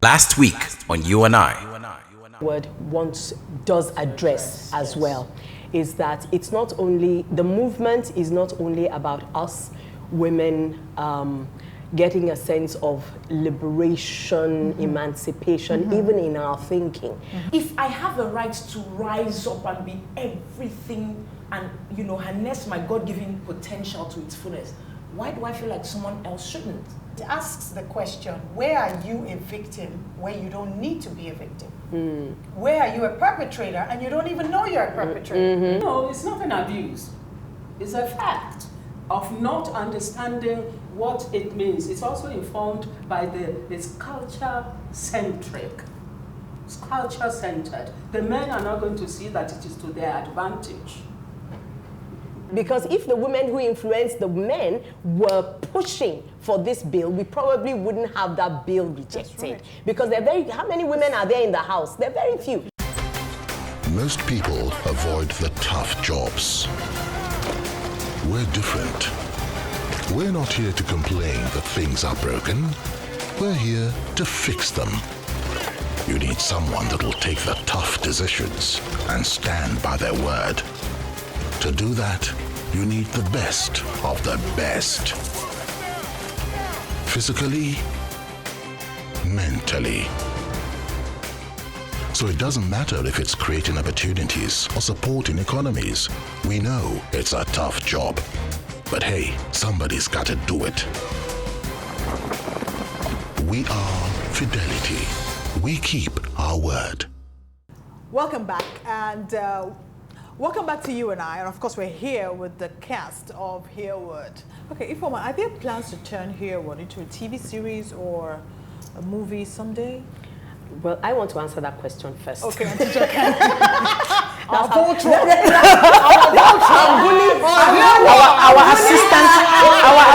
Last week on You and I. Word once does address as well is that it's not only, the movement is not only about us women getting a sense of liberation, emancipation, even in our thinking. If I have the right to rise up and be everything and, harness my God-given potential to its fullest, why do I feel like someone else shouldn't? It asks the question, where are you a victim where you don't need to be a victim? Where are you a perpetrator and you don't even know you're a perpetrator? No, it's not an abuse. It's a fact of not understanding what it means. It's also informed by it's culture-centric. It's culture-centered. The men are not going to see that it is to their advantage. Because if the women who influenced the men were pushing for this bill, we probably wouldn't have that bill rejected. Right. Because how many women are there in the house? They're very few. Most people avoid the tough jobs. We're different. We're not here to complain that things are broken. We're here to fix them. You need someone that'll take the tough decisions and stand by their word. To do that, you need the best of the best. Physically, mentally. So it doesn't matter if it's creating opportunities or supporting economies. We know it's a tough job. But hey, somebody's got to do it. We are Fidelity. We keep our word. Welcome back, and welcome back to You and I. And of course, we're here with the cast of Hearword. Okay, Ifeoma, are there plans to turn Hearword into a TV series or a movie someday? Well, I want to answer that question first. Okay, our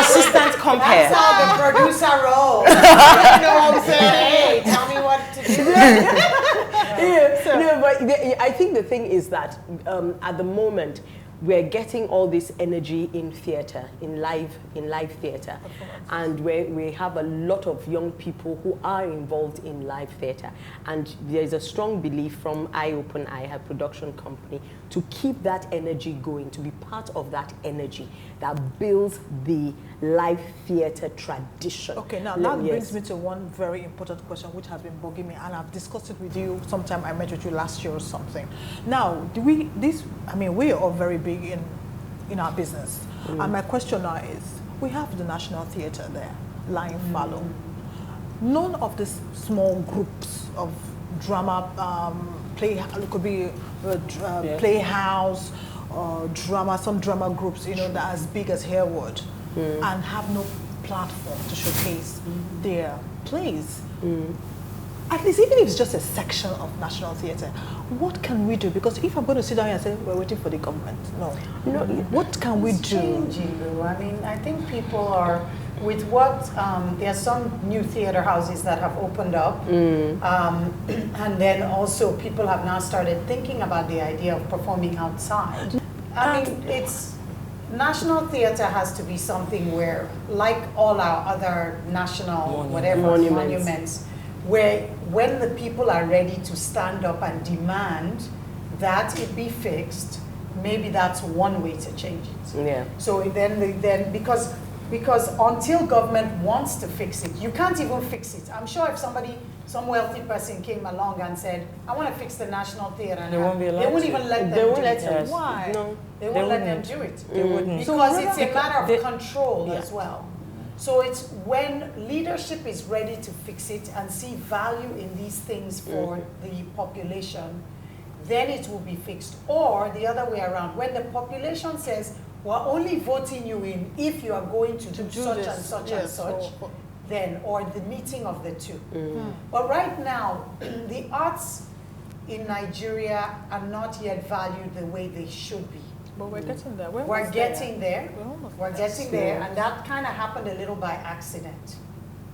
assistant compare. That's how the producer rolls. You know what I'm saying? Hey, tell me what to do. But I think the thing is that at the moment we're getting all this energy in theatre, in live theatre, and we have a lot of young people who are involved in live theatre, and there's a strong belief from Open Eye, her production company, to keep that energy going, to be part of that energy that builds the live theatre tradition. Okay, now that brings me to one very important question which has been bugging me, and I've discussed it with you sometime. I met with you last year or something. Now, we are all very big in our business, and my question now is, we have the National Theatre there, lying fallow. None of the small groups of drama, it could be playhouse, drama, some drama groups, that are as big as Hearword, and have no platform to showcase their plays. At least, even if it's just a section of National Theatre, what can we do? Because if I'm going to sit down here and say, we're waiting for the government, no. What can we do? Changing, though. I mean, I think people are, with what, there are some new theatre houses that have opened up, and then also people have now started thinking about the idea of performing outside. I mean, National Theatre has to be something where, like all our other national monuments, where when the people are ready to stand up and demand that it be fixed, maybe that's one way to change it. Yeah. So then because until government wants to fix it, you can't even fix it. I'm sure if some wealthy person came along and said, I want to fix the National Theatre, and they won't even let them do it. Why? No. They won't let them do it. They wouldn't. Because it's a matter of control as well. So it's when leadership is ready to fix it and see value in these things for the population, then it will be fixed. Or the other way around, when the population says, we're only voting you in if you are going to do such and such and such, then, or the meeting of the two. But right now, the arts in Nigeria are not yet valued the way they should be. But we're getting there. We're getting there. We're getting there, and that kind of happened a little by accident,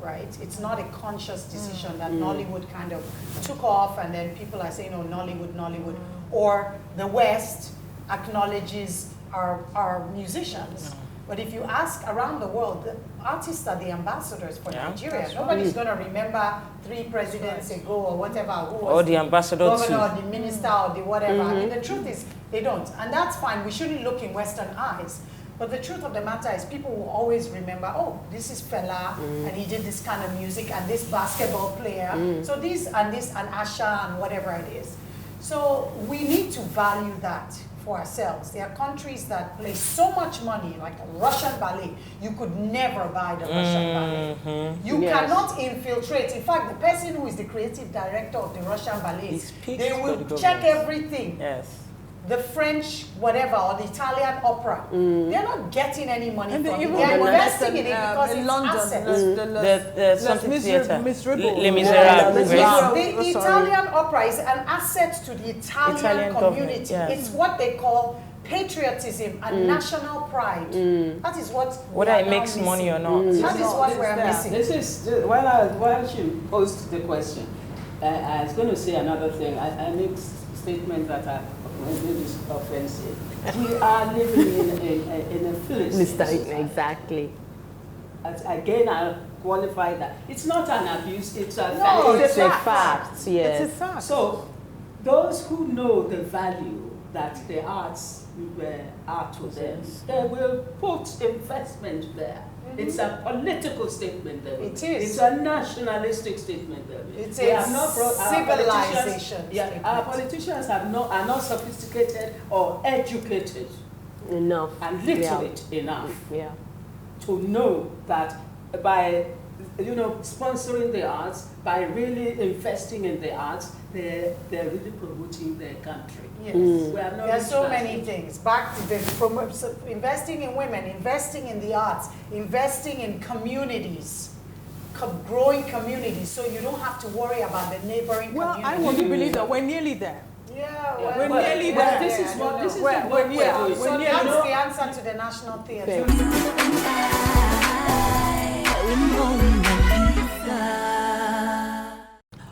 right? It's not a conscious decision that Nollywood kind of took off, and then people are saying, oh, Nollywood, or the West acknowledges our musicians. But if you ask around the world, artists are the ambassadors for Yeah, Nigeria. that's Nobody's going to remember 3 presidents ago or whatever, who was Or the ambassador governor or too. the minister or the whatever. I mean, the truth is they don't. And that's fine. We shouldn't look in Western eyes. But the truth of the matter is people will always remember, oh, this is Fela, and he did this kind of music, and this basketball player. So this, and Asha, and whatever it is. So we need to value that for ourselves. There are countries that place so much money, like a Russian ballet. You could never buy the Russian ballet. You cannot infiltrate. In fact, the person who is the creative director of the Russian ballet, they will check everything. Yes. The French, whatever, or the Italian opera, they're not getting any money And from it. even They're the investing in it London, because in it's London, assets. The something theatre. Miserable. Les Miserables. The Italian opera is an asset to the Italian community. government, It's what they call patriotism and national pride. That is what Whether we are it now makes missing. money or not. That is what we're missing. This is, while she posed the question, I was going to say another thing. I make statement that is offensive. We are living in a Philistine society. Exactly. Again, I'll qualify that. It's not an abuse, it's a No, fact. It's a fact, yes. It's a fact. So, those who know the value that the arts are to them, they will put investment there. It's a political statement there. It is. It's a nationalistic statement there. It's They a have not brought our civilization politicians, our politicians are not sophisticated or educated Enough. and literate enough Yeah. to know that by sponsoring the arts, by really investing in the arts, they're really promoting their country. Yes. We have not There are reached so that many stage. things. Back to investing in women, investing in the arts, investing in communities, growing communities, so you don't have to worry about the neighboring Well, community. I want to believe that we're nearly there. Yeah, Yeah, We're well, nearly well, there. This is what this is We're- the we're work near. we're doing. We're So near. that's the answer to the National Theatre.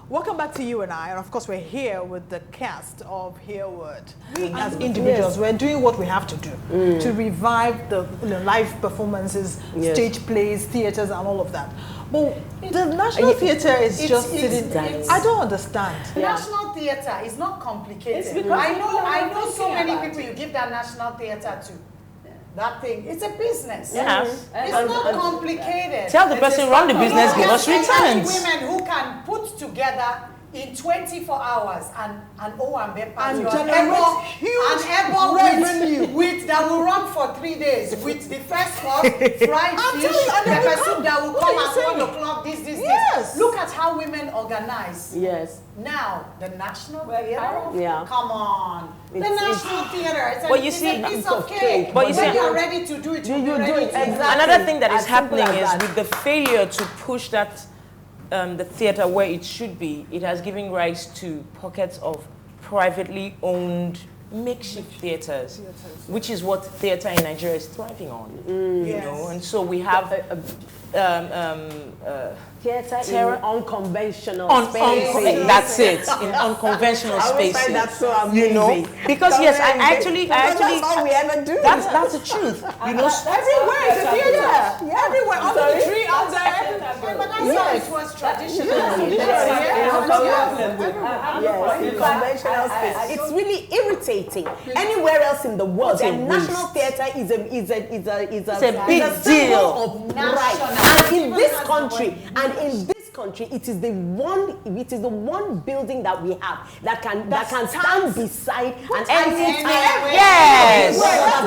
Welcome back to You and I, and of course we're here with the cast of Hearword. We as individuals, we're doing what we have to do to revive the live performances, stage plays, theatres and all of that. But the National Theatre is just sitting there. I don't understand. National Theatre is not complicated. It's because I people know are so thinking many about people it. you give that National Theatre to. That thing, it's a business. Yes. It's not complicated. Tell the person run the business, give us There are returns. women who can put together in 24 hours and Owambe party And or generate huge revenue. with that will run for 3 days with the first course, fried I'm fish, telling you, and they pepper will soup come. that will What come are you at 1 saying? o'clock, this. Yes. Look at how women organize. Yes. Now, the National Well, Theatre, Yeah. come on. The It's- National Theatre, it's But you it's see- a piece It's of of cake. cake. But you when see- you're ready to do it, You you'll be do ready it, to exactly. Another thing that is As simple happening as is that. with the failure to push that the theatre where it should be, it has given rise to pockets of privately owned makeshift theatres, which is what theatre in Nigeria is thriving on. You know, and so we have Theatre Terror- in unconventional spaces. that's it, in unconventional I always spaces. find that so amazing. You know, because yes, I actually, That's all we ever do. that's the truth. You know, Everywhere is a theatre. Everywhere, under the Sorry? tree, out there. But that's how it was traditionally. Conventional space. It's really irritating. Anywhere else in the world, What a and national waste. theatre is a big symbol deal. of pride. And in this country, it is the one building that we have that can stand beside an empty Yes.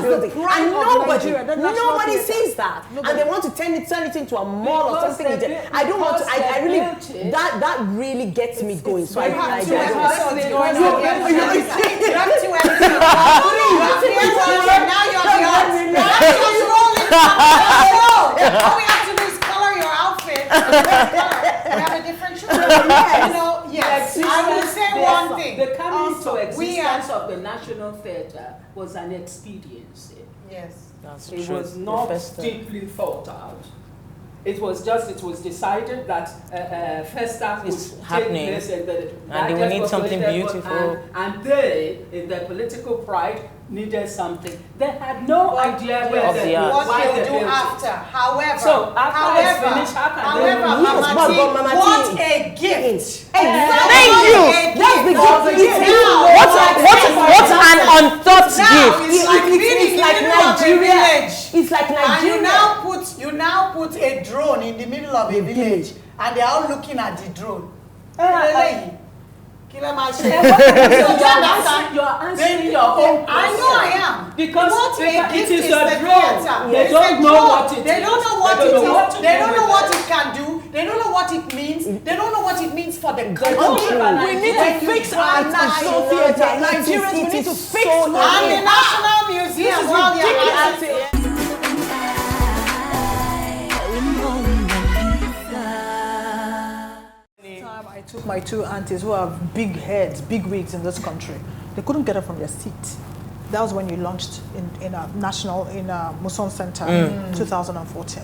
building. And Nigeria, the National nobody Theatre. sees that. And they want to turn it into a mall or Because something. they I don't want to. because I they really built it. that really gets me going. So I You have two don't. episodes they going go on. now. You have 2 episodes. Now you're the odds. Now you're rolling. All we have to do is color your outfit. We have a different show. Yes. I will say one thing. The coming into Also, we are. existence of the National Theatre was an expediency. Yes. That's It true. was not The first, deeply thought out. It was decided that Festa would It's take happening. place in the And they will need something beautiful. And they, in their political pride, needed something. They had no idea where Of the art. What why they'll they do built it. after. However, So after it's finished, how can they however, remove Yes, Mama T, but Mama T- what a gift! Thank you. That's the gift. What an unthought Now gift. it's like being in the like middle of a Nigeria. village. It's like And Nigeria. you now put a drone in the middle of a village, and they are all looking at the drone. So you're answering your own question. I know I am. Because what a it gift is is a the drone. theater. They It's don't a know drone. what it They is. don't know what They it don't know what is. to They do don't with know what it. it can do. They don't know what it means. They don't know what it means for the country. We need to When you fix drive our by national the theatre. road, Nigerians, we need to fix so our and the National Museum while you're at it. Time I took my two aunties who have big heads, big wigs in this country. They couldn't get up from their seat. That was when you launched in a national in a Muson Center in 2014.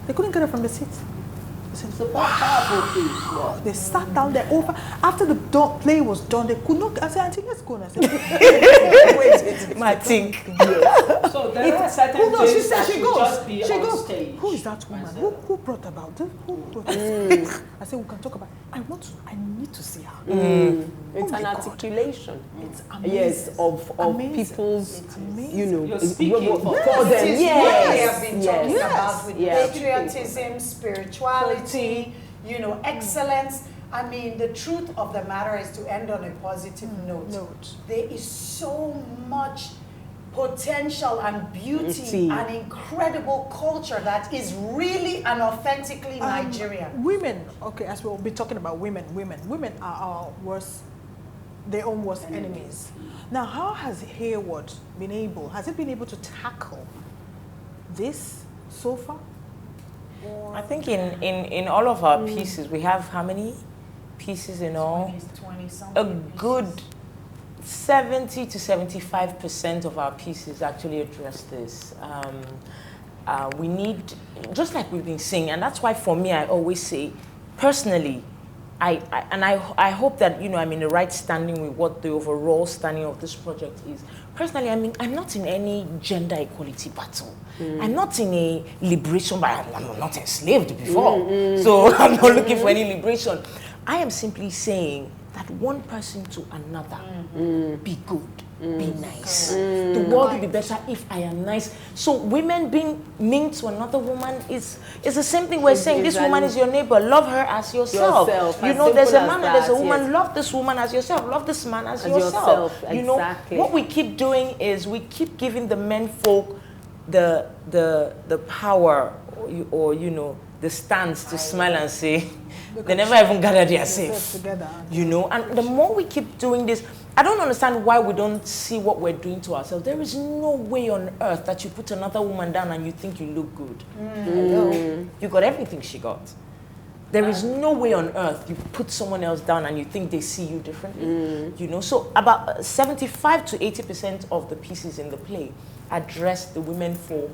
They couldn't get up from their seat. They said, It's a powerful piece. Yeah. they sat down there over after the play was done. They could not. I said, "Auntie, let's go." And I said, "Wait, I think. So there are certain Who knows? She things said that she should goes. just be She on goes. stage. Who is that woman? Who brought about this? Who brought this? I said, we can talk about. I need to see her. It's Oh an my God. articulation. It's amazing. Yes, of Amazing. people's, It's amazing. you know, You're speaking for for This them. is what we have Yes, been talking yes. about with Yes. patriotism, spirituality, excellence. I mean, the truth of the matter is to end on a positive note. There is so much potential and beauty and incredible culture that is really and authentically Nigerian. Women, okay, as we'll be talking about women are our worst, their own worst enemies. Now, how has Hearword been able to tackle this so far? I think in all of our pieces, we have how many pieces in all? 20 A something. good 70 to 75% of our pieces actually address this. We need, just like we've been saying, and that's why for me, I always say, personally, I hope that, I'm in the right standing with what the overall standing of this project is. Personally, I'm not in any gender equality battle. I'm not in a liberation, but I'm not enslaved before. So I'm not looking for any liberation. I am simply saying that one person to another, be good, be nice. The world will be better if I am nice. So women being mean to another woman is the same thing we're saying. This woman is your neighbor. Love her as yourself. There's a man and there's a woman. Love this woman as yourself. Love this man as yourself. Exactly. What we keep doing is we keep giving the men folk the power or the stance to smile and say they never even gather their safe. Together. And the more we keep doing this, I don't understand why we don't see what we're doing to ourselves. There is no way on earth that you put another woman down and you think you look good. Hello? You got everything she got. There is no way on earth you put someone else down and you think they see you differently. So about 75 to 80% of the pieces in the play address the women for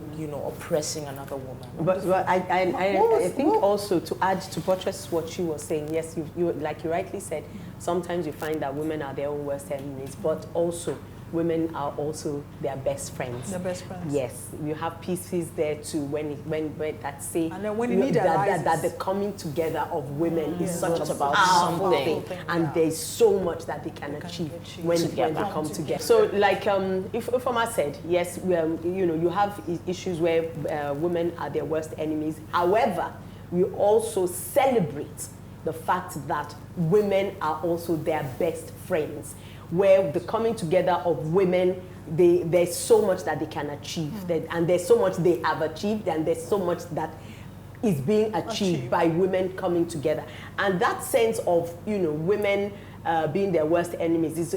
oppressing another woman. But I think also to add to buttress what she was saying, yes, you like you rightly said, sometimes you find that women are their own worst enemies, but also women are also their best friends. Their best friends. Yes, you have pieces there too when that say And then when the need arises. that the coming together of women is such It's a about powerful something. thing, and there's so much that they can achieve when they Together. come together. So like if Ifeoma said, yes, you have issues where women are their worst enemies. However, we also celebrate the fact that women are also their best friends, where the coming together of women, there's so much that they can achieve, and there's so much they have achieved, and there's so much that is being achieved by women coming together. And that sense of women being their worst enemies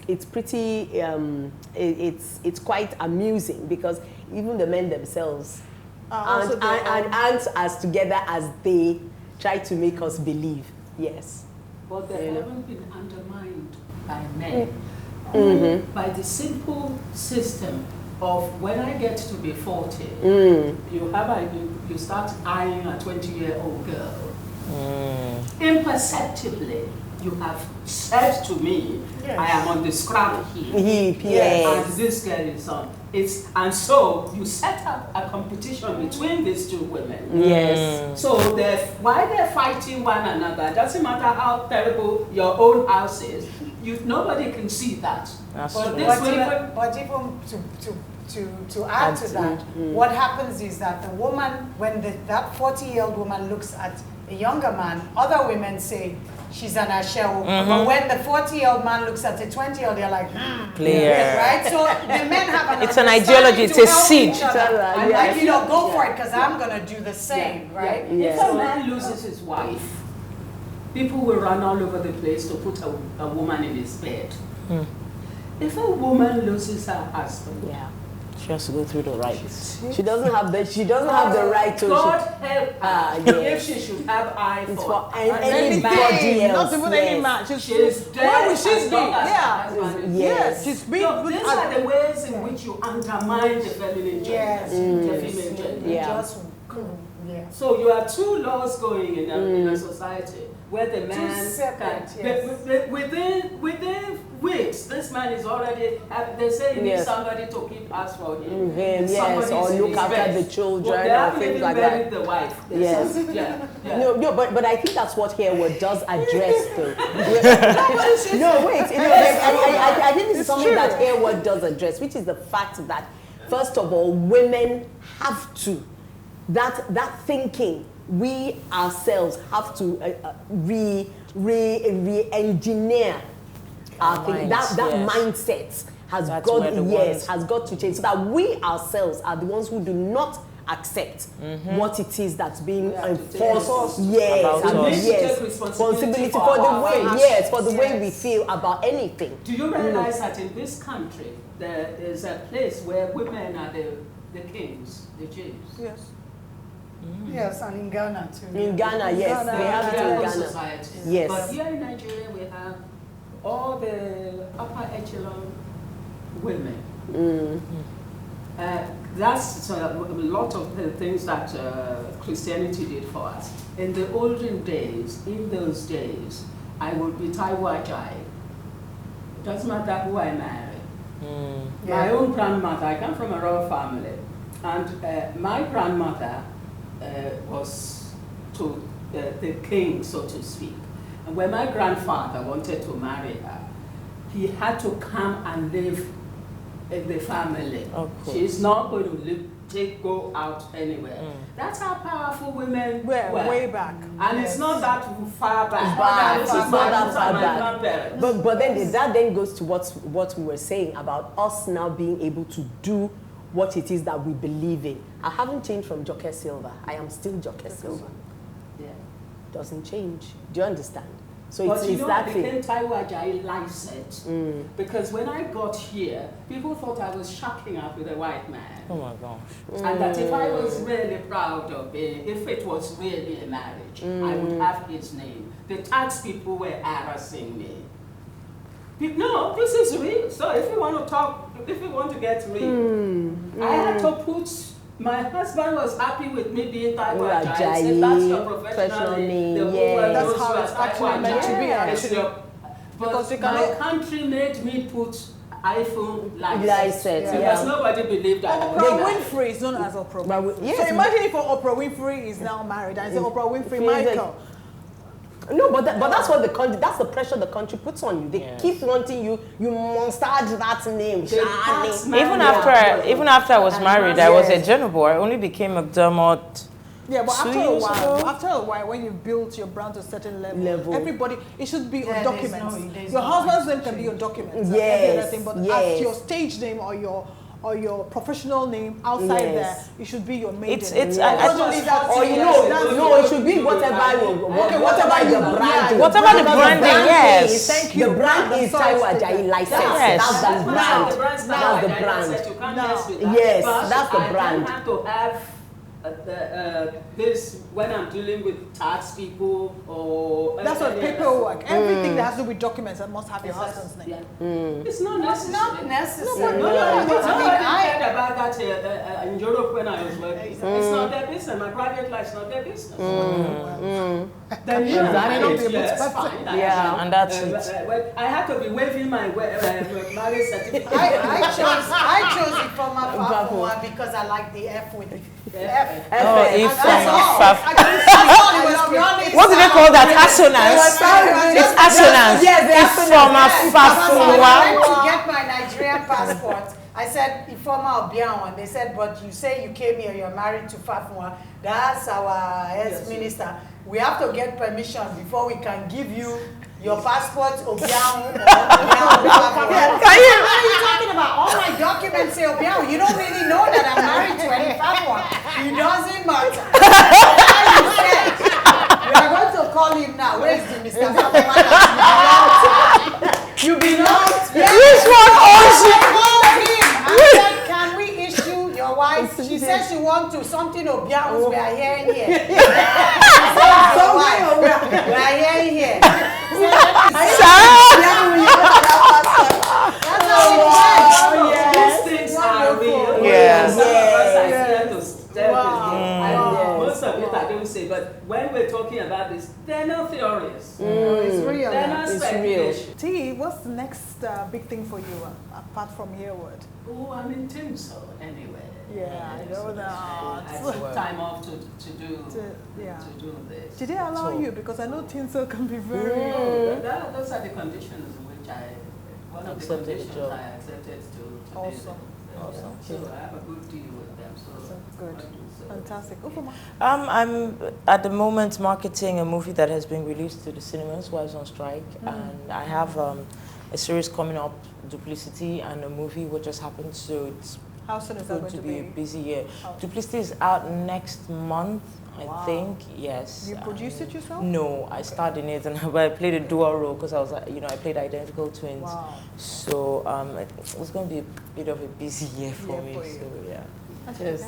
it's pretty it's quite amusing, because even the men themselves aren't as together as they try to make us believe. Yes. But they haven't been undermined by men. By the simple system of when I get to be 40, you start eyeing a 20-year-old girl. Imperceptibly, you have said to me, Yes. I am on the scrap heap. Yes. And this girl is on. And so you set up a competition between these two women. Yes. So why they're fighting one another, doesn't matter how terrible your own house is, nobody can see that. That's But true. this But women, even to add to that, what happens is that the woman, when that 40-year-old woman looks at a younger man, other women say she's an ashewo. But when the 40-year-old man looks at a 20-year-old, they're like, Clear. right? So the men have an It's an understanding ideology, it's to a help seed. each other. And Yes. like, go for it, because I'm going to do the same, right? Yeah. if a man loses his wife, people will run all over the place to put a woman in his bed. If a woman loses her husband, Yeah. She has to go through the rites. She doesn't have the right to. God help her yes. if she should have eye It's for for anybody Anything, else. not even yes. any man. She's dead why would she as be? long as her Yeah. husband is Yes. She's been. So these are the ways in which you undermine the feminine gender, Yes. the female gender. Yeah. So you have two laws going in a society where the man separate, can, yes. within weeks, this man is already, they say he needs Yes. somebody to keep house for him. Yes, Somebody's or in look his after bed. the children Well, they or haven't things even like buried that. the wife. Yes. Yeah. No, but I think that's what Hearword does address, though. No, wait. I think this is something that Hearword does address, which is the fact that, first of all, women have to, that thinking, we ourselves have to re-engineer our thinking. That yes. mindset has That's where the ones- has got to change, so that we ourselves are the ones who do not accept what it is that's being enforced. Yes, About and us. yes, Take responsibility for for the our way, actions. yes, for the way we feel about anything. Do you realize that in this country, there is a place where women are the kings, the chiefs? Yes. Yes, and in Ghana too. In Ghana, yes, Ghana, they have it in Tribal Ghana. society. Yes. But here in Nigeria, we have all the upper echelon women. That's a lot of the things that Christianity did for us. In the olden days, in those days, I would be Taiwo Ajayi. Doesn't matter who I marry. My own grandmother, I come from a royal family, and my grandmother was to the king, so to speak. And when my grandfather wanted to marry her, he had to come and live in the family. She's not going to go out anywhere. That's how powerful women were. Way back. And it's not that far back. Back, This is it's not that far my back. grandparents. But then that then goes to what we were saying about us now being able to do what it is that we believe in. I haven't changed from Joke Silva. I am still Joke Silva. Yeah. Doesn't change. Do you understand? So But it's you know, that I thing. became Taiwo Ajayi Lycett because when I got here, people thought I was shacking up with a white man. Oh my gosh. And that if I was really proud of it, if it was really a marriage, I would have his name. The tax people were harassing me. No, this is real. So if you want to talk, if you want to get real, I had to put, my husband was happy with me being Taiwo Ajayi. If that's your professional name, the whole world That's knows how you it's as actually Taiwo meant to be, Ajayi. It's actually. your- Because But you my cannot- country made me put iPhone license. License, Because yeah. nobody believed that. I was Oprah married. Winfrey is known as Oprah But Winfrey. yes, So imagine if Oprah Winfrey is now married and it's Oprah Winfrey Feels like- Michael. No, but that's what the country. That's the pressure the country puts on you. They Yes. keep wanting you. You must add that name. They Shani. tax Even after I was married, I was a Yes. Genobo. I only became McDermott. Yeah, but 2 after a years while, ago? when you've built your brand to a certain level, Level. everybody, it should be Yeah, on there's documents. there's Your no husband's point name can be on documents. and Yes, every other thing, but yes. as your stage name or your professional name outside Yes. there, it should be your maiden. It's name. I- Not only that, Or you know, no, it should be whatever whatever the brand. Whatever the branding, yes. is. Thank you. The brand is I'm sorry Taiwo to say Ajayi that. license. Yes. That's the brand. That's the brand. You can't No. mess with that. Yes, But that's the I brand. don't have to have this when I'm dealing with tax people or. That's what any other- paperwork. Everything that has to do with documents that must have your It's husband's name. yeah. It's not It's necessary. not necessary. No, I mean, nobody cared I in Europe when I was working. It's not their business. My private life is not their business. Then yes, fine. And that's it. I had to be waiving my marriage certificate. I chose it from my father because I like the F with it. F. Oh, if That's all. Faf- I couldn't see all. It was beyond What do they call that? Assonance. It's assonance. Yes, the It's from a When I Fafua. went to get my Nigerian passport, I said, Ifoma Obianwa, and they said, but you say you came here, you're married to Fafua. That's our ex-minister. We have to get permission before we can give you your passport, Obianwa. What are you talking about? All my documents say Obianwa. You don't really know that I'm married to any Fafua. It doesn't matter. You said, we are going to call him now. Where is the Mr. Fafua that you belong to? Which one also? I said, can we issue your wife? She said she wants to something Obianwa. We are hearing here. We are hearing here. That's how it works. These things are real. Yes. Some of us are here to step with you. And most of it I don't say, but when we're talking about this, they're not theories. It's real. They're not speculation. T, what's the next big thing for you apart from Hearword? Oh, I'm in tinsel anyway. Yeah, I know that. I took time off to do this. Did they allow you? Because I know tinsel can be very. Those are the conditions which one of the conditions I accepted to Awesome. Awesome. So I have a good deal with them. So Good. Fantastic. I'm at the moment marketing a movie that has been released to the cinemas while it's on strike, and I have a series coming up, Duplicity, and a movie which just happened, so it's How soon is that going going to be a busy year. Oh. Duplicity is out next month, I Wow. think. Yes. You produced it yourself? No, I starred in it, and I played a dual role because I was, I played identical twins. Wow. So it was going to be a bit of a busy year for Yeah, me. for you. So yeah. Yes,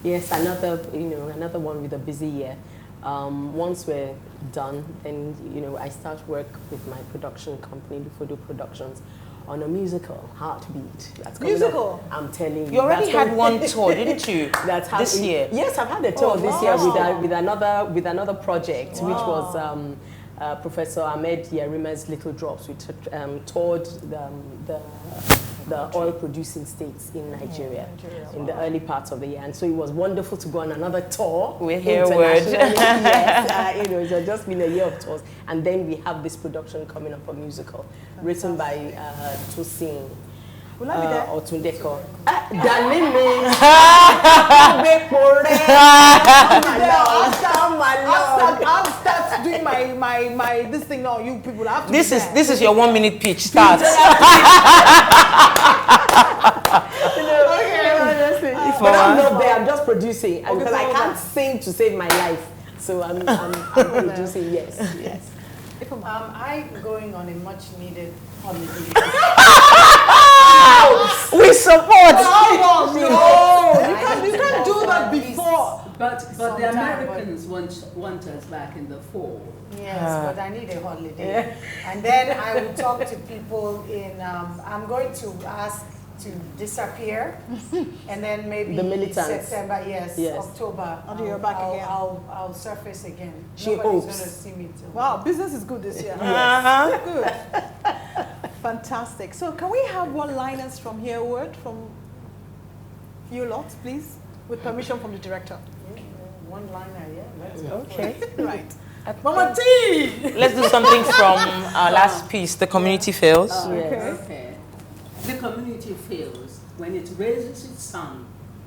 yes, another one with a busy year. Once we're done, then I start work with my production company, Lufodo Productions, on a musical, Heartbeat. That's coming Musical? up. I'm telling you. You already that's had one tour, didn't you? That's this year. Yes, I've had a tour this year with another project, which was Professor Ahmed Yerima's Little Drops. We toured the oil producing states in Nigeria in the early parts of the year, and so it was wonderful to go on another tour. With Hearword. Yes, it has just been a year of tours, and then we have this production coming up, a musical written by Tosin. Will I be there? Otundeko. Danime. I'll start doing my this thing now. You people have to. This is your 1 minute pitch. Start. But I'm not there. I'm just producing because I can't sing to save my life. So I'm producing. Yes. I'm going on a much needed holiday. We support. No, you can't do that before. But the Sometime, Americans want us back in the fall. Yes, but I need a holiday. And then I will talk to people I'm going to ask to disappear, and then maybe The militants. September, yes, October. Until you're back again. I'll surface again. She Nobody's hopes. going to see me too. Wow, business is good this year. Good. Fantastic. So can we have one-liners from Hearword from you lots, please, with permission from the director? One liner, yeah. Let's go. Okay. Right. Mama T! Let's do something from our last piece, The Community Fails. Okay. The community fails when it raises its son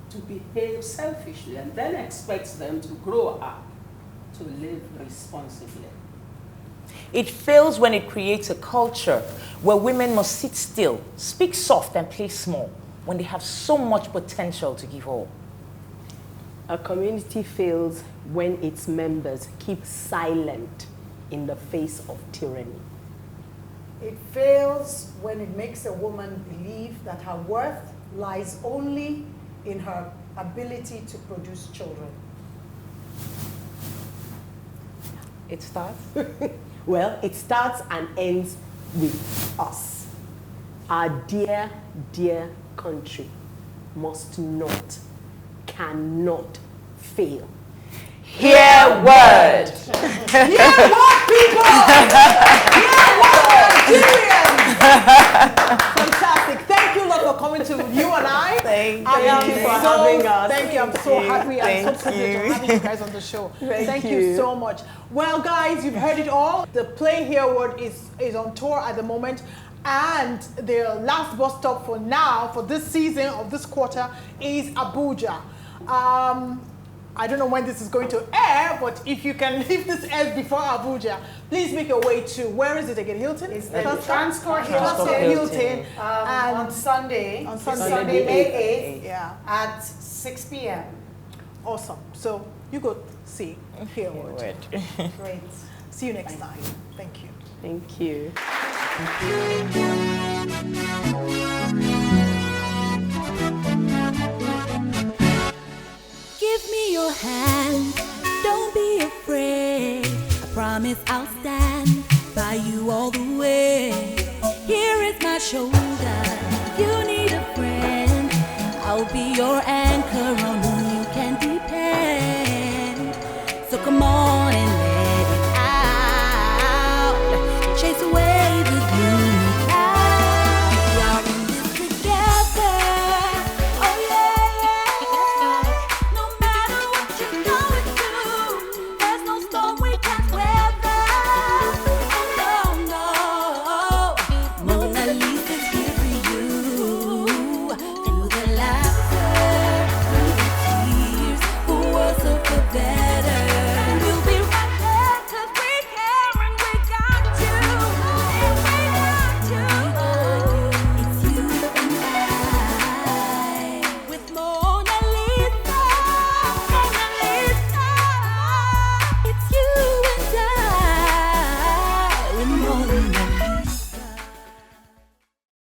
to behave selfishly and then expects them to grow up to live responsibly. It fails when it creates a culture where women must sit still, speak soft, and play small when they have so much potential to give all. A community fails when its members keep silent in the face of tyranny. It fails when it makes a woman believe that her worth lies only in her ability to produce children. It starts? Well, it starts and ends with us, our dear, dear country. must not, cannot fail. Hearword. Hearword, people! Hearword, Nigerians! Fantastic. Thank you, Lord, for coming to you and I. Thank you for having us. Thank you. I'm so happy and so privileged to have you guys on the show. Thank you so much. Well, guys, you've heard it all. The Play Hearword is on tour at the moment. And the last bus stop for now, for this season of this quarter, is Abuja. I don't know when this is going to air, but if this airs before Abuja, please make your way to, where is it again, Hilton? It's the Transcorp Hilton. And on Sunday, May 8th, yeah, at 6 p.m. Awesome. So you go see Hearword. Great. See you next time. Thank you. Thank you. Give me your hand, don't be afraid. I promise I'll stand by you all the way. Here is my shoulder, if you need a friend, I'll be your anchor on the